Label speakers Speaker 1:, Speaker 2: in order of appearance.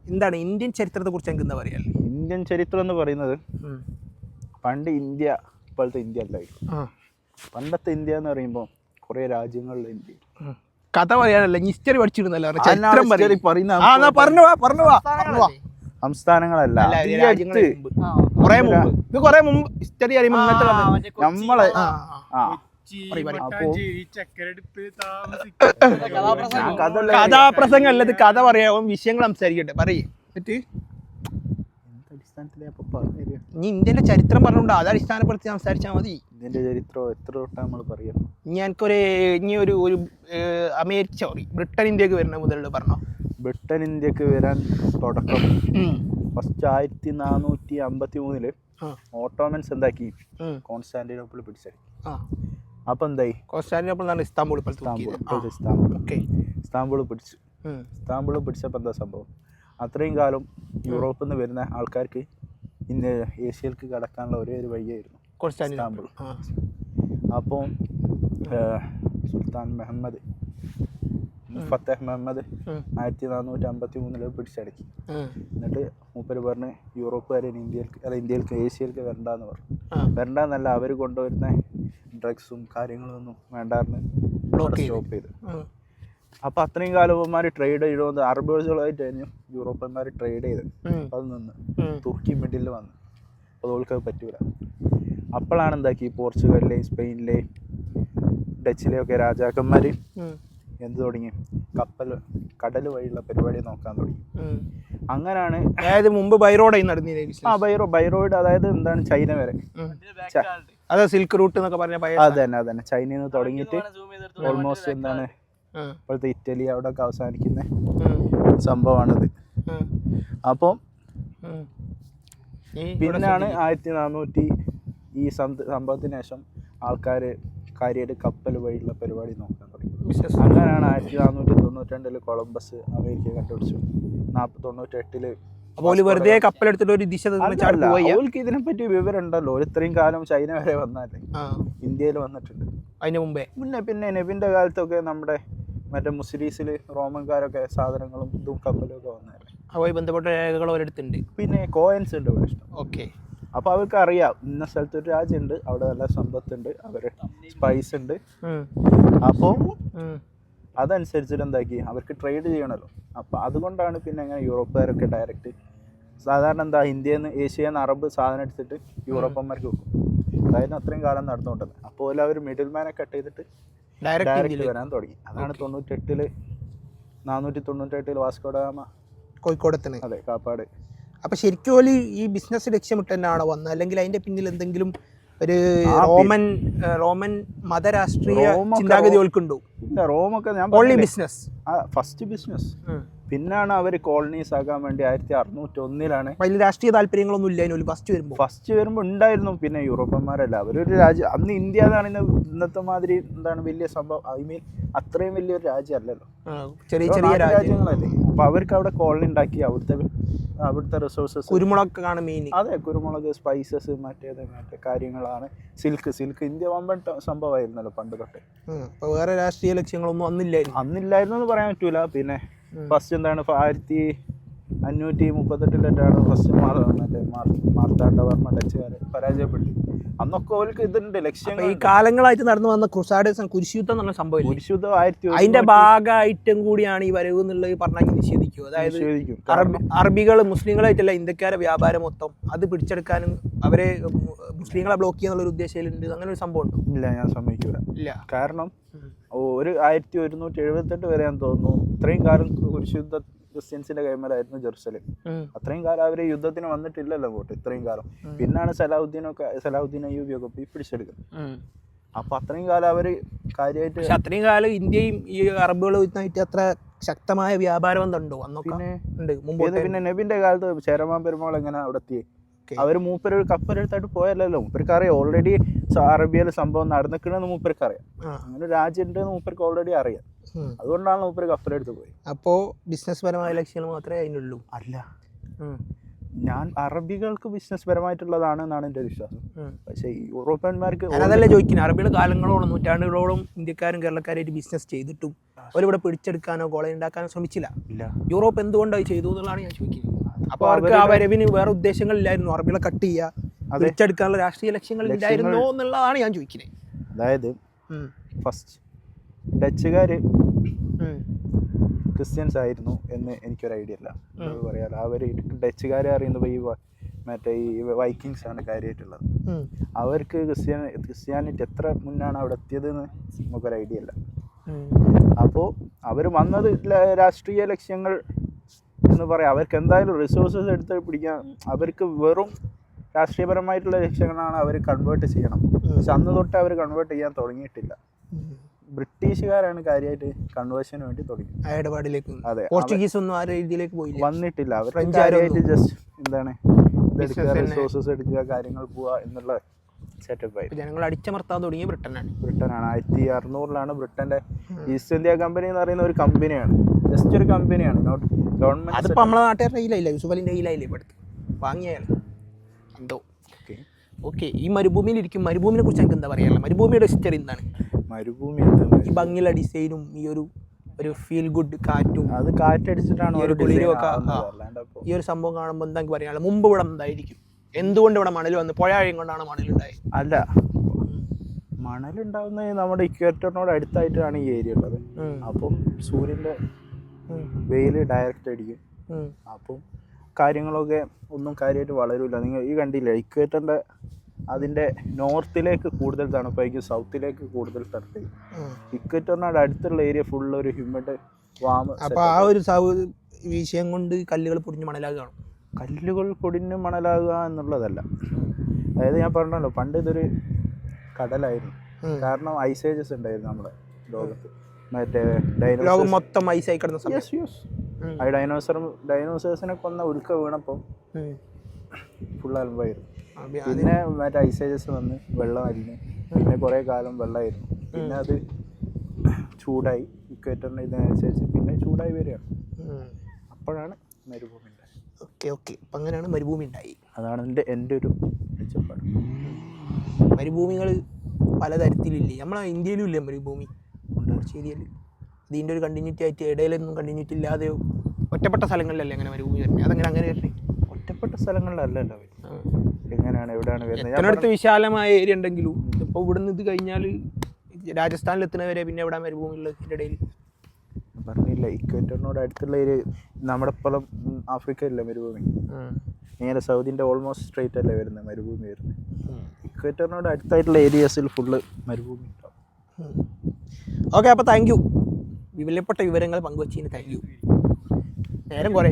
Speaker 1: എന്താണ് ഇന്ത്യൻ ചരിത്രത്തെ കുറിച്ച് എനിക്ക് എന്താ പറയാ?
Speaker 2: ഇന്ത്യൻ ചരിത്രം എന്ന് പറയുന്നത് പണ്ട് ഇന്ത്യ ഇപ്പോഴത്തെ ഇന്ത്യ അല്ലായിരുന്നു. പണ്ടത്തെ ഇന്ത്യ എന്ന് പറയുമ്പോൾ കുറേ രാജ്യങ്ങളിലെ ഇന്ത്യ.
Speaker 1: കഥ പറയാനല്ല, ഹിസ്റ്ററി പഠിച്ചിരുന്നല്ലോ.
Speaker 2: സംസ്ഥാനങ്ങളല്ല,
Speaker 1: കുറെ മുമ്പ് ഹിസ്റ്ററി നമ്മളെ കഥാപ്രസംഗം അല്ലത്, കഥ പറയാം, വിഷയങ്ങൾ സംസാരിക്കട്ടെ. പറയേ നീ ഇന്ത്യന്റെ ചരിത്രം പറഞ്ഞുകൊണ്ട് അത് അടിസ്ഥാനപ്പെടുത്തി സംസാരിച്ചാൽ മതി.
Speaker 2: ഇന്ത്യന്റെ ചരിത്രം എത്ര തൊട്ടാ നമ്മൾ പറയാം?
Speaker 1: ഇനി ഒരു ബ്രിട്ടൻ ഇന്ത്യക്ക് വരുന്ന മുതലുള്ള പറഞ്ഞോ.
Speaker 2: ബ്രിട്ടൻ ഇന്ത്യക്ക് വരാൻ തുടക്കം ഫസ്റ്റ് 1453 ഓട്ടോമൻസ് എന്താക്കി? കോൺസ്റ്റാന്റിനോപ്പിൾ പിടിച്ചടക്കി. അപ്പൊ എന്തായി?
Speaker 1: കോൺസ്റ്റാന്റിനോപ്പിൾ ഇസ്താംബൂൾ
Speaker 2: പിടിച്ചു. ഇസ്താംബൂൾ പിടിച്ചപ്പോൾ എന്താ സംഭവം? അത്രയും കാലം യൂറോപ്പിൽ നിന്ന് വരുന്ന ആൾക്കാർക്ക് ഇന്ന് ഏഷ്യയിലേക്ക് കടക്കാനുള്ള ഒരേ ഒരു വഴിയായിരുന്നു ഇസ്താംബൂൾ. അപ്പോൾ സുൽത്താൻ ഫത്തേഹ് മുഹമ്മദ് 1453 പിടിച്ചടക്കി. എന്നിട്ട് മൂപ്പര് പറഞ്ഞ് യൂറോപ്പുകാരെ ഇന്ത്യയിലേക്ക് ഏഷ്യയിലേക്ക് വരണ്ടെന്ന് പറഞ്ഞു. വരണ്ടെന്നല്ല, അവർ കൊണ്ടുവരുന്ന ഡ്രഗ്സും കാര്യങ്ങളൊന്നും വേണ്ടാന്ന് സ്റ്റോപ്പ് ചെയ്ത്. അപ്പോൾ അത്രയും കാലം ഇവന്മാർ ട്രേഡ് ചെയ്തത് അറബികളായിട്ടായിരുന്നു യൂറോപ്പന്മാർ ട്രേഡ് ചെയ്ത്. അത് നിന്ന് തുർക്കി മിഡിൽ വന്നു. അപ്പോൾ ഓൾക്കത് പറ്റൂല. അപ്പോഴാണ് എന്താക്കി പോർച്ചുഗലിലെയും സ്പെയിനിലെയും ഡച്ചിലെയൊക്കെ രാജാക്കന്മാർ എന്ത് തുടങ്ങി? കടൽ വഴിയുള്ള പരിപാടി നോക്കാൻ തുടങ്ങി. അങ്ങനെയാണ്,
Speaker 1: അതായത് മുമ്പ് ബൈറോഡ് നടന്നില്ല.
Speaker 2: ബൈറോഡ് അതായത് എന്താണ്, ചൈന വരെ,
Speaker 1: അതെ സിൽക്ക് റൂട്ട് എന്നൊക്കെ പറഞ്ഞ
Speaker 2: അതന്നെ ചൈനയിൽ നിന്ന് തുടങ്ങിയിട്ട് ഓൾമോസ്റ്റ് എന്താണ് ഇപ്പോഴത്തെ ഇറ്റലി അവിടെ ഒക്കെ അവസാനിക്കുന്ന സംഭവമാണിത്. അപ്പോൾ പിന്നാണ് 1400 ഈ സംഭവത്തിന് ശേഷം ആൾക്കാർ കാര്യമായിട്ട് കപ്പൽ വഴിയുള്ള പരിപാടി നോക്കാൻ തുടങ്ങി. അങ്ങനെയാണ് 1492 കൊളംബസ് അമേരിക്ക കണ്ടുപിടിച്ചു. 98
Speaker 1: വെറുതെ കപ്പലെടുത്തിട്ട് ഒരു ദിശ
Speaker 2: അവൾക്ക് ഇതിനെപ്പറ്റി വിവരം ഉണ്ടല്ലോ. ഇത്രയും കാലം ചൈന വരെ വന്നാലേ ഇന്ത്യയിൽ വന്നിട്ടുണ്ട്.
Speaker 1: അതിന് മുമ്പേ
Speaker 2: പിന്നെ നബിന്റെ കാലത്തൊക്കെ നമ്മുടെ മറ്റേ മുസ്ലിംസിൽ റോമൻകാരൊക്കെ സാധനങ്ങളും ഇതും കപ്പലും ഒക്കെ വന്നതല്ലേ.
Speaker 1: അതുമായി ബന്ധപ്പെട്ട രേഖകൾ അവരെടുത്തുണ്ട്.
Speaker 2: പിന്നെ കോയിൻസ് ഉണ്ട് ഇവിടെ ഇഷ്ടം.
Speaker 1: ഓക്കെ.
Speaker 2: അപ്പോൾ അവർക്ക് അറിയാം ഇന്ന സ്ഥലത്തൊരു രാജ്യമുണ്ട്, അവിടെ നല്ല സമ്പത്തുണ്ട്, അവര് സ്പൈസ് ഉണ്ട്. അപ്പോൾ അതനുസരിച്ചിട്ട് എന്താക്കി അവർക്ക് ട്രേഡ് ചെയ്യണമല്ലോ. അപ്പോൾ അതുകൊണ്ടാണ് പിന്നെ അങ്ങനെ യൂറോപ്പുകാരൊക്കെ ഡയറക്റ്റ് സാധാരണ എന്താ ഇന്ത്യയിൽ നിന്ന് ഏഷ്യയിൽ നിന്ന് അറബ് സാധനം എടുത്തിട്ട് യൂറോപ്പന്മാർക്ക് വെക്കും. അതായത് അത്രയും കാലം നടന്നുകൊണ്ടത്. അപ്പോൾ അവർ മിഡിൽ മാനെ കട്ട് ചെയ്തിട്ട് ഡയറക്റ്റ് വരാൻ തുടങ്ങി. അതാണ് 498 വാസ്കോ ഡ ഗാമ
Speaker 1: കോഴിക്കോടത്തിന്.
Speaker 2: അതെ, കാപ്പാട്.
Speaker 1: അപ്പൊ ശരിക്കും ഈ ബിസിനസ് ലക്ഷ്യമിട്ട് തന്നെയാണോ വന്നത്, അല്ലെങ്കിൽ അതിന്റെ പിന്നിൽ എന്തെങ്കിലും ഒരു റോമൻ മതരാഷ്ട്രീയ ചിന്താഗതി ഓൾക്കുണ്ടോ?
Speaker 2: ഇല്ല, റോമൊക്കെ ഞാൻ
Speaker 1: ബിസിനസ്
Speaker 2: ഫസ്റ്റ് ബിസിനസ്. പിന്നാണ് അവർ കോളനീസ് ആക്കാൻ വേണ്ടി 1601
Speaker 1: വലിയ രാഷ്ട്രീയ താല്പര്യങ്ങളൊന്നും ഇല്ല
Speaker 2: ഫസ്റ്റ് വരുമ്പോൾ ഉണ്ടായിരുന്നു. പിന്നെ യൂറോപ്പന്മാരല്ല, അവരൊരു രാജ്യം അന്ന് ഇന്ത്യ എന്നാണ് ഇന്നത്തെ മാതിരി എന്താണ് വലിയ സംഭവം. ഐ മീൻ അത്രയും വലിയൊരു രാജ്യമല്ലല്ലോ,
Speaker 1: ചെറിയ ചെറിയ
Speaker 2: രാജ്യങ്ങളല്ലേ. അപ്പൊ അവർക്ക് അവിടെ കോളനി ഉണ്ടാക്കി അവിടുത്തെ റിസോഴ്സസ്,
Speaker 1: കുരുമുളക് ആണ് മെയിൻ.
Speaker 2: അതെ, കുരുമുളക്, സ്പൈസസ്, മറ്റേ കാര്യങ്ങളാണ്. സിൽക്ക് ഇന്ത്യ വമ്പൻ സംഭവമായിരുന്നല്ലോ പണ്ട് തൊട്ടേ.
Speaker 1: വേറെ രാഷ്ട്രീയ ലക്ഷ്യങ്ങളൊന്നും
Speaker 2: അന്നില്ലായിരുന്നു എന്ന് പറയാൻ പറ്റൂല. പിന്നെ ഫസ്റ്റ് എന്താണ് 1538 ഫസ്റ്റ് മാർത്താണ്ഡവർമ്മ ഡച്ചുകാരെ പരാജയപ്പെട്ടു. അന്നൊക്കെ അവർക്ക് ഇതുണ്ട് ലക്ഷ്യങ്ങൾ.
Speaker 1: ഈ കാലങ്ങളായിട്ട് നടന്നു വന്ന ക്രുസാഡേഴ്സ് കുരിശുദ്ധം എന്നുള്ള സംഭവം,
Speaker 2: കുരിശുദ്ധം
Speaker 1: അതിന്റെ ഭാഗമായിട്ടും കൂടിയാണ് ഈ വരവ് എന്നുള്ളത് പറഞ്ഞാൽ നിഷേധിക്കും. അതായത് അറബികൾ മുസ്ലിങ്ങളായിട്ടല്ല ഇന്ത്യക്കാരെ വ്യാപാരം മൊത്തം അത് പിടിച്ചെടുക്കാനും അവരെ മുസ്ലിങ്ങളെ ബ്ലോക്ക് ചെയ്യാന്നുള്ള ഉദ്ദേശമുണ്ട്. അങ്ങനെ ഒരു സംഭവം ഉണ്ടോ?
Speaker 2: ഇല്ല, ഞാൻ സമ്മതിക്കൂല. ഇല്ല, കാരണം ഒരു 1178 വരെ ഞാൻ തോന്നുന്നു ഇത്രയും കാലം കുരിശുദ്ധ ക്രിസ്ത്യൻസിന്റെ കൈമലായിരുന്നു ജെറുസലേം. അത്രയും കാലം അവര് യുദ്ധത്തിന് വന്നിട്ടില്ലല്ലോ അങ്ങോട്ട് ഇത്രയും കാലം. പിന്നാണ് സലാഹുദ്ദീൻ അയ്യൂബിയൊക്കെ പിടിച്ചെടുക്കുന്നത്. അപ്പൊ അത്രയും കാലം അവര് കാര്യമായിട്ട്,
Speaker 1: അത്രയും കാലം ഇന്ത്യയും ഈ അറബുകളുമായിട്ട് അത്ര ശക്തമായ വ്യാപാരം എന്തുണ്ടോ അന്നൊക്കെ?
Speaker 2: പിന്നെ നബിന്റെ കാലത്ത് ചേരമാൻ പെരുമാൾ എങ്ങനെ അവിടെ എത്തി? അവര് മൂപ്പര് കപ്പലെടുത്തായിട്ട് പോയല്ലോ. മൂപ്പർക്ക് അറിയാം ഓൾറെഡി അറബിയയിലെ സംഭവം നടന്നിക്കണെന്ന് മൂപ്പർക്ക് അറിയാം. അങ്ങനെ രാജ്യം ഉണ്ടെന്ന് മൂപ്പർക്ക് ഓൾറെഡി അറിയാം. അതുകൊണ്ടാണ് മൂപ്പര് കപ്പലെടുത്ത് പോയി.
Speaker 1: അപ്പോ ബിസിനസ് പരമായ ലക്ഷ്യങ്ങൾ മാത്രമേ അതിനുള്ളൂ?
Speaker 2: അല്ല, ഞാൻ അറബികൾക്ക് ബിസിനസ് പരമായിട്ടുള്ളതാണ് എന്നാണ് എൻ്റെ വിശ്വാസം. പക്ഷേ യൂറോപ്യന്മാർക്ക്
Speaker 1: അതല്ലേ ചോദിക്കുന്നത്, അറബികൾ കാലങ്ങളോളം നൂറ്റാണ്ടുകളോളം ഇന്ത്യക്കാരും കേരളക്കാരായിട്ട് ബിസിനസ് ചെയ്തിട്ടും അവരിവിടെ പിടിച്ചെടുക്കാനോ കോളനി ഉണ്ടാക്കാനോ ശ്രമിച്ചില്ല. യൂറോപ്പ് എന്തുകൊണ്ടായി ചെയ്തു എന്നുള്ളതാണ് ഞാൻ ചോദിക്കുന്നത്. അപ്പോൾ അവർക്ക് ആ വരവിന് വേറെ ഉദ്ദേശങ്ങളില്ലായിരുന്നു, അറബികളെ കട്ട് ചെയ്യുക, പിടിച്ചെടുക്കാനുള്ള രാഷ്ട്രീയ ലക്ഷ്യങ്ങളില്ലായിരുന്നോ എന്നുള്ളതാണ് ഞാൻ ചോദിക്കുന്നത്.
Speaker 2: അതായത് ഫസ്റ്റ് ഡച്ചുകാർ ക്രിസ്ത്യൻസ് ആയിരുന്നു എന്ന് എനിക്കൊരു ഐഡിയ ഇല്ല. പറയാലോ, അവർ ഡച്ചുകാരെ അറിയുന്നത് ഈ മറ്റേ ഈ വൈക്കിങ്സ് ആണ് കാര്യമായിട്ടുള്ളത്. അവർക്ക് ക്രിസ്ത്യാനിറ്റി എത്ര മുന്നാണ് അവിടെ എത്തിയതെന്ന് നമുക്കൊരു ഐഡിയ ഇല്ല. അപ്പോൾ അവർ വന്നത് രാഷ്ട്രീയ ലക്ഷ്യങ്ങൾ എന്ന് പറയാം. അവർക്ക് എന്തായാലും റിസോഴ്സസ് എടുത്ത് പിടിക്കാൻ, അവർക്ക് വെറും രാഷ്ട്രീയപരമായിട്ടുള്ള ലക്ഷ്യങ്ങളാണ് അവർ കൺവേർട്ട് ചെയ്യണം. പക്ഷെ അന്ന് തൊട്ട് അവർ കൺവേർട്ട് ചെയ്യാൻ തുടങ്ങിയിട്ടില്ല. ബ്രിട്ടീഷുകാരാണ് കാര്യമായിട്ട് കൺവേർഷന് വേണ്ടി തുടങ്ങി
Speaker 1: ഇടപാടിലേക്ക്.
Speaker 2: അതെ,
Speaker 1: പോർച്ചുഗീസ് ഒന്നും ആ രീതിയിലേക്ക് പോയില്ല,
Speaker 2: വന്നിട്ടില്ല. അവർ കാര്യമായിട്ട് ജസ്റ്റ് എന്താണ് റിസോഴ്സസ് എടുക്കുക, കാര്യങ്ങൾ പോവുക എന്നുള്ള സെറ്റപ്പായി.
Speaker 1: ജനങ്ങൾ അടിച്ചമർത്താൻ തുടങ്ങിയ ബ്രിട്ടനാണ്.
Speaker 2: 1600 ബ്രിട്ടന്റെ ഈസ്റ്റ് ഇന്ത്യ കമ്പനി എന്ന് പറയുന്ന ഒരു കമ്പനിയാണ്, ജസ്റ്റ് ഒരു കമ്പനിയാണ്, നോട്ട് ഗവൺമെന്റ്.
Speaker 1: അതിപ്പോൾ നമ്മളെ നാട്ടുകാരുടെ കയ്യിലായില്ല, യൂസുഫ് അലിൻ്റെ കയ്യിലായില്ലേ ഇപ്പോൾ അടുത്ത് വാങ്ങിയാൽ എന്തോ. ഓക്കെ, ഈ മരുഭൂമിയിലിരിക്കും. മരുഭൂമിനെ കുറിച്ച് എനിക്ക് എന്താ പറയാനുള്ളത്? മരുഭൂമിയുടെ ഹിസ്റ്ററി എന്താണ്?
Speaker 2: മരുഭൂമി
Speaker 1: ഈ ഭംഗിയുള്ള ഡിസൈനും ഈ ഒരു ഫീൽ ഗുഡ് കാറ്റും,
Speaker 2: അത് കാറ്റടിച്ചിട്ടാണ്
Speaker 1: ഈ ഒരു കുളിരും ഒക്കെ, ഈ ഒരു സംഭവം കാണുമ്പോൾ എന്താ പറയാനുള്ളത്? മുമ്പ് ഇവിടെ എന്തായിരിക്കും? എന്തുകൊണ്ട് ഇവിടെ മണൽ വന്ന് പുഴയും കൊണ്ടാണ് മണലുണ്ടായത്?
Speaker 2: അല്ല, മണലുണ്ടാവുന്നത് നമ്മുടെ ഇക്വേറ്ററിനോട് അടുത്തായിട്ടാണ് ഈ ഏരിയ ഉള്ളത്. അപ്പം സൂര്യൻ്റെ വെയിൽ ഡയറക്റ്റ് അടിക്കും. അപ്പം കാര്യങ്ങളൊക്കെ ഒന്നും കാര്യമായിട്ട് വളരില്ല. നിങ്ങൾ ഈ കണ്ടില്ല, ഇക്വേറ്ററിൻ്റെ അതിൻ്റെ നോർത്തിലേക്ക് കൂടുതൽ തണുപ്പായിരിക്കും, സൗത്തിലേക്ക് കൂടുതൽ തണുപ്പായിരിക്കും. ഇക്വേറ്ററിനോട് അടുത്തുള്ള ഏരിയ ഫുള്ള് ഒരു ഹ്യൂമിഡ് വാമ്.
Speaker 1: അപ്പോൾ ആ ഒരു വിഷയം കൊണ്ട് കല്ലുകൾ പൊടിഞ്ഞ് മണലാകുകയാണ്.
Speaker 2: കല്ലുകൾ പൊടിഞ്ഞ് മണലാകുക എന്നുള്ളതല്ല. അതായത് ഞാൻ പറഞ്ഞല്ലോ, പണ്ട് ഇതൊരു കടലായിരുന്നു. കാരണം ഐസേജസ് ഉണ്ടായിരുന്നു നമ്മുടെ ലോകത്ത്. മറ്റേ
Speaker 1: ലോകം മൊത്തം ഐസായി കിടന്ന സമയം.
Speaker 2: ആ ഡൈനോസേഴ്സിനെ കൊന്ന ഉൽക്ക വീണപ്പം ഫുൾ അലമ്പായിരുന്നു. പിന്നെ മറ്റേ ഐസേജസ് വന്ന് വെള്ളം അരിഞ്ഞ്, പിന്നെ കുറേ കാലം വെള്ളമായിരുന്നു. പിന്നെ അത് ചൂടായി, ഇക്വേറ്ററിൻ്റെ ഇതിനനുസരിച്ച് പിന്നെ ചൂടായി വരികയാണ്. അപ്പോഴാണ് മരുഭൂമി ഉണ്ടായത്.
Speaker 1: ഓക്കെ, അപ്പം അങ്ങനെയാണ് മരുഭൂമി ഉണ്ടായി.
Speaker 2: അതാണ് എൻ്റെ ഒരു മെച്ചപ്പാട്.
Speaker 1: മരുഭൂമികൾ പലതരത്തിലില്ലേ? നമ്മളെ ഇന്ത്യയിലും ഇല്ലേ മരുഭൂമി? ശരിയല്ലേ? ഇതിൻ്റെ ഒരു കണ്ടിന്യൂറ്റി ആയിട്ട് ഇടയിലൊന്നും കണ്ടിന്യൂറ്റി ഇല്ലാതെ ഒറ്റപ്പെട്ട സ്ഥലങ്ങളിലല്ലേ അങ്ങനെ മരുഭൂമി വരുന്നത്? അങ്ങനെ വരുന്നത്
Speaker 2: ഒറ്റപ്പെട്ട സ്ഥലങ്ങളിലല്ലല്ലോ. എങ്ങനെയാണ്, എവിടെയാണ് വരുന്നത്?
Speaker 1: ഇതിനടുത്ത് വിശാലമായ ഏരിയ ഉണ്ടെങ്കിലും ഇപ്പോൾ ഇവിടുന്ന് ഇത് കഴിഞ്ഞാൽ രാജസ്ഥാനിൽ എത്തുന്നവരെ പിന്നെ എവിടെ മരുഭൂമി ഉള്ളത്? ഇതിൻ്റെ ഇടയിൽ
Speaker 2: പറഞ്ഞില്ല, ഇക്വേറ്ററിനോട് അടുത്തുള്ള ഏരിയ നമ്മുടെ ഇപ്പം ആഫ്രിക്കയില്ല മരുഭൂമി. നേരെ സൗദിൻ്റെ ഓൾമോസ്റ്റ് സ്ട്രേറ്റ് അല്ലേ വരുന്നത് മരുഭൂമി വരുന്നത്. ഇക്വേറ്ററിനോട് അടുത്തായിട്ടുള്ള ഏരിയാസിൽ ഫുള്ള് മരുഭൂമി ഉണ്ടാവും.
Speaker 1: ഓക്കെ, അപ്പോൾ താങ്ക് യു. വിപുലപ്പെട്ട വിവരങ്ങൾ പങ്കുവച്ചതിന് താങ്ക് യു. നേരം കുറേ